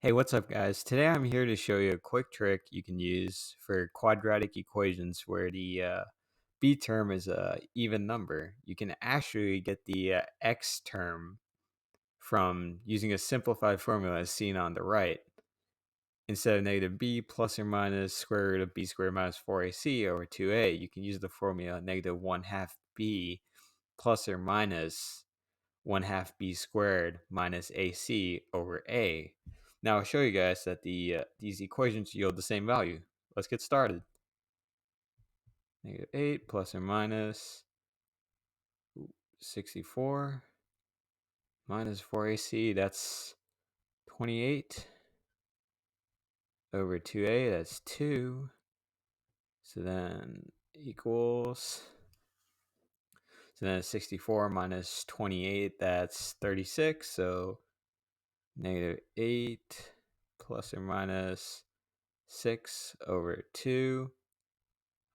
Hey, what's up, guys? Today I'm here to show you a quick trick you can use for quadratic equations where the b term is a even number. You can actually get the x term from using a simplified formula as seen on the right. Instead of negative b plus or minus square root of b squared minus 4ac over 2a, you can use the formula negative 1/2 b plus or minus 1/2 b squared minus ac over a. Now I'll show you guys that these equations yield the same value. Let's get started. Negative 8 plus or minus 64 minus 4ac, that's 28 over 2a, that's 2. So then equals, so then 64 minus 28, that's 36. So negative 8 plus or minus 6 over 2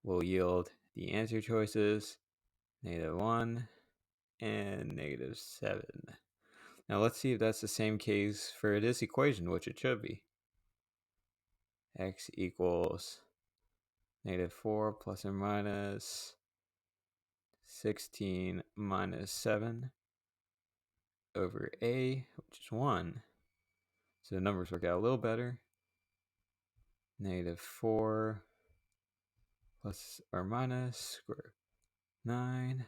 will yield the answer choices negative 1 and negative 7. Now let's see if that's the same case for this equation, which it should be. X equals negative 4 plus or minus 16 minus 7 over a, which is 1. So the numbers work out a little better. Negative 4 plus or minus square 9.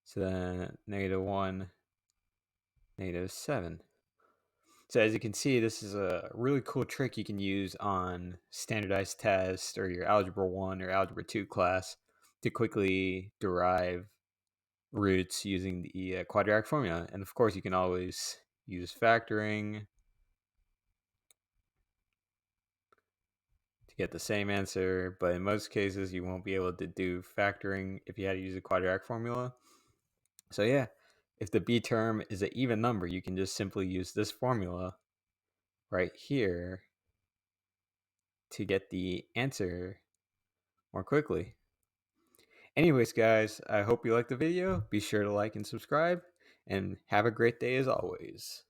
So then negative 1, negative 7. So as you can see, this is a really cool trick you can use on standardized tests or your Algebra 1 or Algebra 2 class to quickly derive roots using the quadratic formula. And of course, you can always use factoring to get the same answer, but in most cases, you won't be able to do factoring if you had to use a quadratic formula. So yeah, if the b term is an even number, you can just simply use this formula right here to get the answer more quickly. Anyways, guys, I hope you liked the video. Be sure to like and subscribe, and have a great day as always.